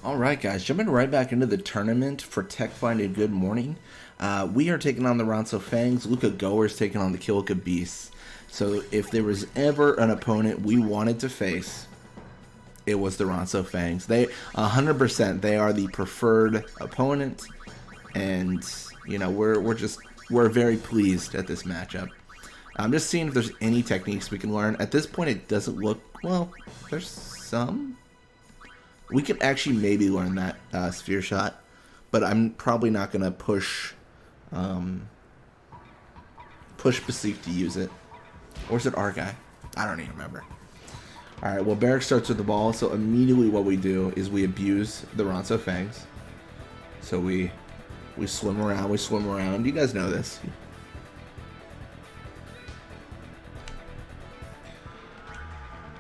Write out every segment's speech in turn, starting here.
Alright guys, jumping right back into the tournament for Tech Find a Good Morning. We are taking on the Ronso Fangs. Luca Goer's taking on the Kilika Beasts. So if there was ever an opponent we wanted to face, it was the Ronso Fangs. They 100% they are the preferred opponent, and you know we're very pleased at this matchup. I'm just seeing if there's any techniques we can learn. At this point, it doesn't look well. There's some. We could actually maybe learn that sphere shot, but I'm probably not gonna push Basik to use it. Or is it our guy? I don't even remember. Alright, well, Barrack starts with the ball, so immediately what we do is we abuse the Ronso Fangs. So we swim around. You guys know this.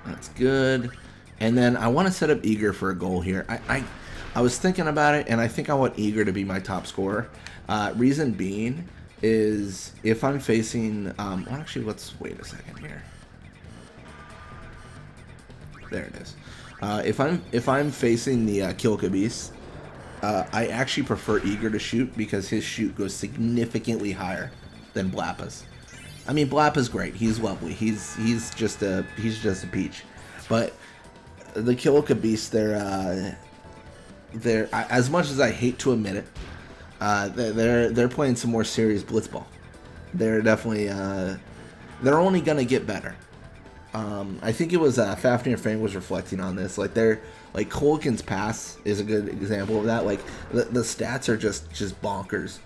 That's good. And then I want to set up Eager for a goal here. I was thinking about it, and I think I want Eager to be my top scorer. Reason being is if I'm facing... well, actually, let's wait a second here. There it is. If I'm facing the Kilika Beast, I actually prefer Eager to shoot because his shoot goes significantly higher than Blappa's. I mean, Blappa's great. He's lovely. He's just a peach. But the Kilika Beast, they're as much as I hate to admit it, they're playing some more serious Blitzball. They're definitely they're only gonna get better. I think it was Fafnir Fang was reflecting on this. Like Kolkin's pass is a good example of that. Like the stats are just bonkers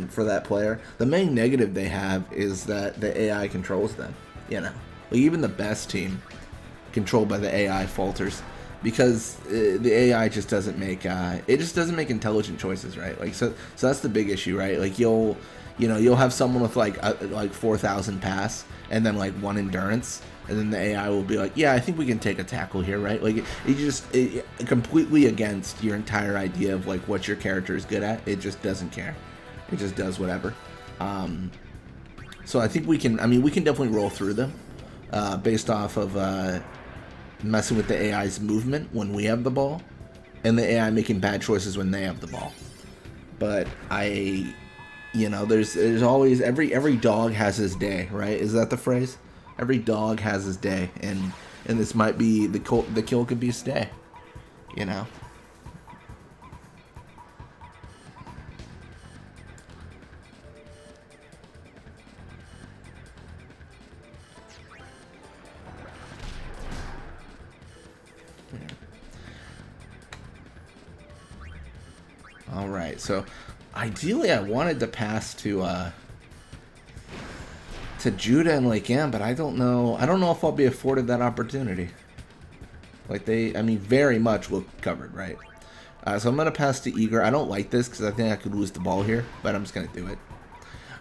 for that player. The main negative they have is that the AI controls them. You know, like even the best team controlled by the AI falters because the AI just doesn't make intelligent choices, right? Like so that's the big issue, right? Like you'll have someone with like 4,000 pass and then like 1 endurance, and then the AI will be like, yeah, I think we can take a tackle here, right? Like it completely against your entire idea of like what your character is good at. It just doesn't care. It just does whatever. So I think we can definitely roll through them based off of messing with the AI's movement when we have the ball, and the AI making bad choices when they have the ball. But there's always every dog has his day, right? Is that the phrase? Every dog has his day, and this might be the Kilika Beast's day, you know. Alright, so ideally I wanted to pass to Judah and Lake Am, but I don't know if I'll be afforded that opportunity. Like very much look covered, right? So I'm gonna pass to Eager. I don't like this because I think I could lose the ball here, but I'm just gonna do it.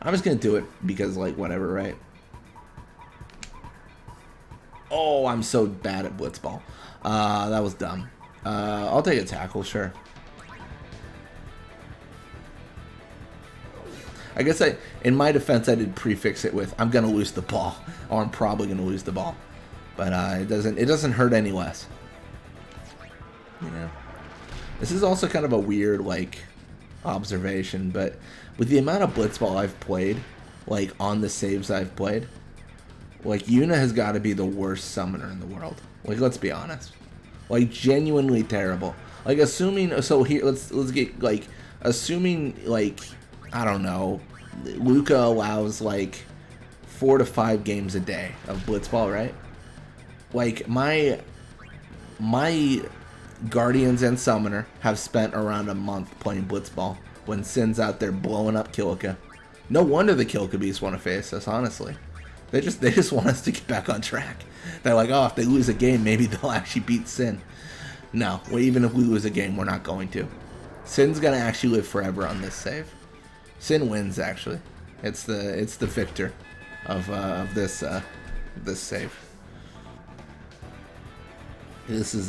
I'm just gonna do it because like whatever, right? Oh, I'm so bad at Blitzball. That was dumb. I'll take a tackle, sure. I guess in my defense, I did prefix it with I'm gonna lose the ball, or I'm probably gonna lose the ball, but it doesn't hurt any less. You know, this is also kind of a weird like observation, but with the amount of Blitzball I've played, like on the saves I've played, like Yuna has got to be the worst summoner in the world. Like let's be honest, like genuinely terrible. Like assuming let's get like assuming like. I don't know, Luca allows like 4 to 5 games a day of Blitzball, right? Like my Guardians and Summoner have spent around a month playing Blitzball when Sin's out there blowing up Kilika. No wonder the Kilika Beasts want to face us, honestly. They just want us to get back on track. They're like, oh, if they lose a game, maybe they'll actually beat Sin. No, well, even if we lose a game, we're not going to. Sin's gonna actually live forever on this save. Sin wins, actually. It's the victor of this save. This is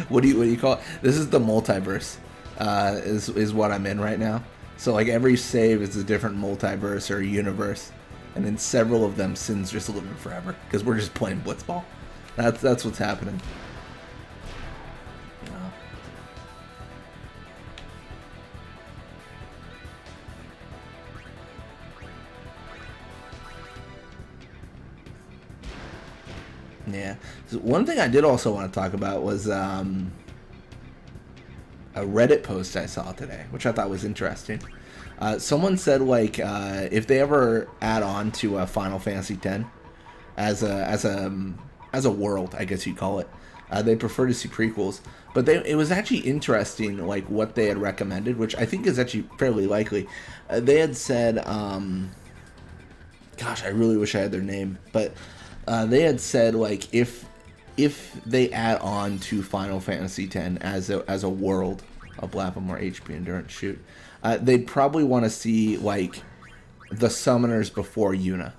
what do you call it? This is the multiverse. Is what I'm in right now. So like every save is a different multiverse or universe, and in several of them, Sin's just living forever because we're just playing Blitzball. That's what's happening. One thing I did also want to talk about was a Reddit post I saw today, which I thought was interesting. Someone said like if they ever add on to Final Fantasy X as a world, I guess you'd call it, they prefer to see prequels. But it was actually interesting, like what they had recommended, which I think is actually fairly likely. They had said, gosh, I really wish I had their name, but they had said like if they add on to Final Fantasy X as a world, I'll blap more HP endurance shoot. They'd probably want to see like the summoners before Yuna,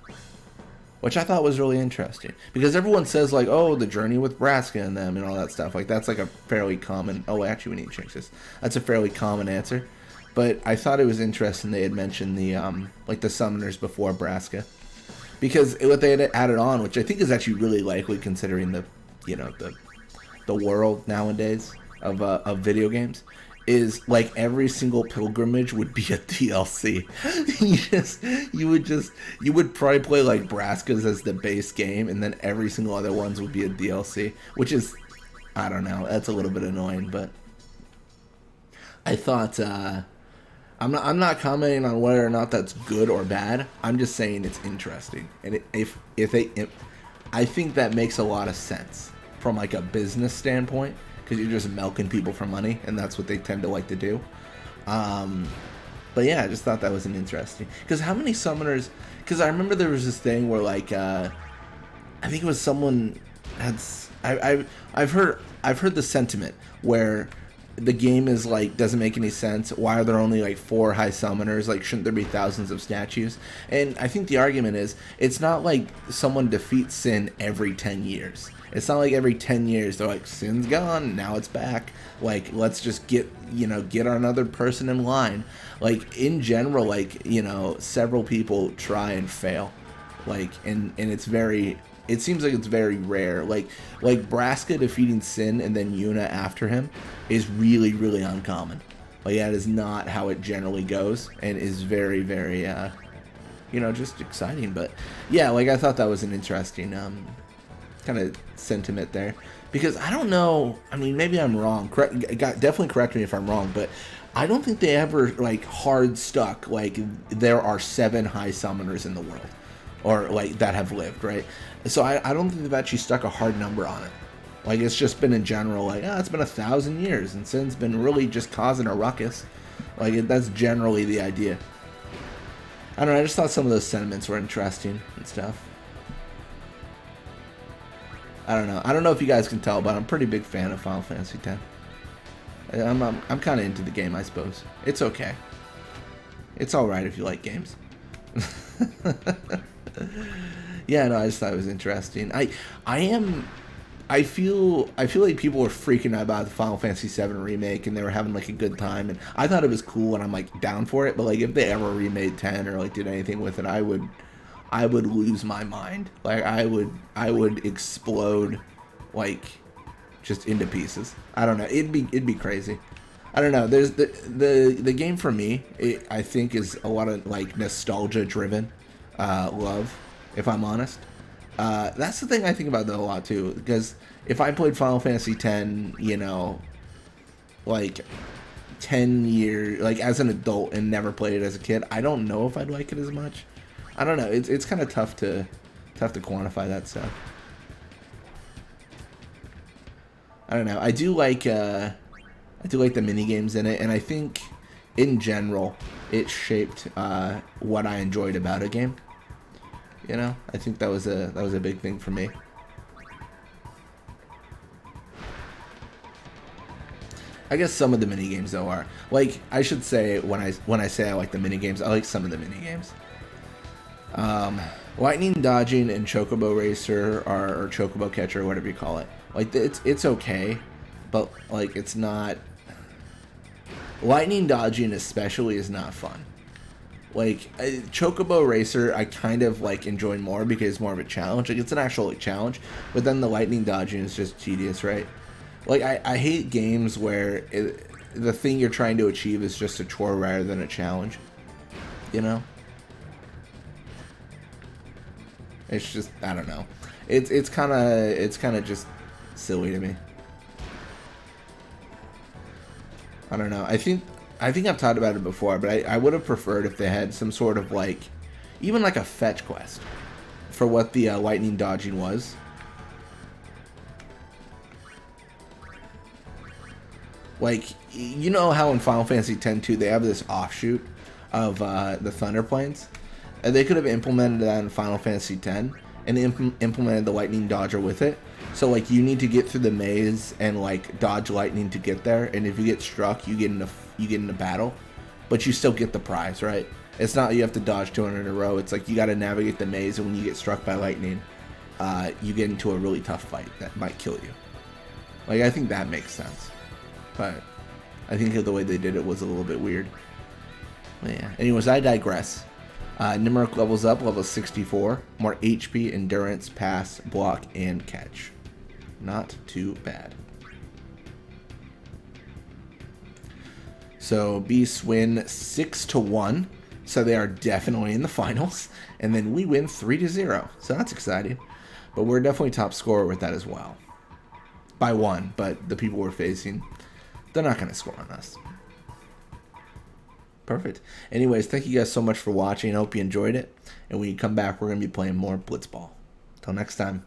which I thought was really interesting because everyone says like, oh, the journey with Braska and them and all that stuff. Like that's like a fairly common. Oh, actually, we need to change this. That's a fairly common answer, but I thought it was interesting they had mentioned the like the summoners before Braska, because what they had added on, which I think is actually really likely considering the the world nowadays of video games, is like every single pilgrimage would be a DLC. you would probably play like Braska's as the base game, and then every single other ones would be a DLC, which is, I don't know, that's a little bit annoying, but I thought I'm not commenting on whether or not that's good or bad. I'm just saying it's interesting, and I think that makes a lot of sense from like a business standpoint, because you're just milking people for money, and that's what they tend to like to do. But yeah, I just thought that was an interesting, because how many summoners? Because I remember there was this thing where like I think it was someone had I've heard the sentiment where the game is like doesn't make any sense. Why are there only like 4 high summoners? Like, shouldn't there be thousands of statues? And I think the argument is it's not like someone defeats Sin every 10 years. It's not like every 10 years they're like, Sin's gone, now it's back. Like, let's just get another person in line. Like, in general, like, several people try and fail. Like, and it seems like it's very rare. Like Braska defeating Sin and then Yuna after him is really, really uncommon. Like, that is not how it generally goes, and is very, very, just exciting. But yeah, like, I thought that was an interesting kind of sentiment there, because I don't know. I mean, maybe I'm wrong. Definitely correct me if I'm wrong, but I don't think they ever like hard stuck like there are 7 high summoners in the world, or like that have lived, right? So I don't think they've actually stuck a hard number on it. Like, it's just been in general, like, it's been 1,000 years, and Sin's been really just causing a ruckus. Like, that's generally the idea. I don't know, I just thought some of those sentiments were interesting and stuff. I don't know. I don't know if you guys can tell, but I'm a pretty big fan of Final Fantasy X. I'm kind of into the game, I suppose. It's okay. It's alright if you like games. Yeah, no, I just thought it was interesting. I feel like people were freaking out about the Final Fantasy VII remake, and they were having like a good time, and I thought it was cool, and I'm like down for it. But like, if they ever remade 10 or like did anything with it, I would lose my mind. Like, I would explode, like, just into pieces. I don't know. It'd be crazy. I don't know. There's the game for me. I think is a lot of like nostalgia driven love. If I'm honest, that's the thing I think about that a lot too. Because if I played Final Fantasy X, like 10 years, like as an adult, and never played it as a kid, I don't know if I'd like it as much. I don't know. It's kind of tough to quantify that stuff. I don't know. I do like the mini games in it, and I think in general it shaped what I enjoyed about a game. I think that was a big thing for me. I guess some of the mini games though are like, I should say, when I say I like the mini games, I like some of the mini games. Lightning dodging and Chocobo Racer or Chocobo Catcher, or whatever you call it. Like, it's okay, but like, it's not. Lightning dodging especially is not fun. Like, Chocobo Racer, I kind of like enjoy more because it's more of a challenge. Like, it's an actual like challenge, but then the lightning dodging is just tedious, right? Like, I hate games where the thing you're trying to achieve is just a chore rather than a challenge. It's just, I don't know. It's kind of just silly to me. I don't know. I think I've talked about it before, but I would have preferred if they had some sort of like, even like a fetch quest for what the lightning dodging was. Like, you know how in Final Fantasy X-2 they have this offshoot of the Thunder Plains? And they could have implemented that in Final Fantasy X and implemented the lightning dodger with it. So, like, you need to get through the maze and, like, dodge lightning to get there. And if you get struck, you get into battle. But you still get the prize, right? It's not you have to dodge 200 in a row. It's like you got to navigate the maze, and when you get struck by lightning, you get into a really tough fight that might kill you. Like, I think that makes sense. But I think the way they did it was a little bit weird. But yeah. Anyways, I digress. Nimeric levels up, level 64. More HP, endurance, pass, block, and catch. Not too bad. So Beasts win 6-1. So they are definitely in the finals. And then we win 3-0. So that's exciting. But we're definitely top scorer with that as well. By 1, but the people we're facing, they're not going to score on us. Perfect. Anyways, thank you guys so much for watching. I hope you enjoyed it. And when you come back, we're going to be playing more Blitzball. Till next time.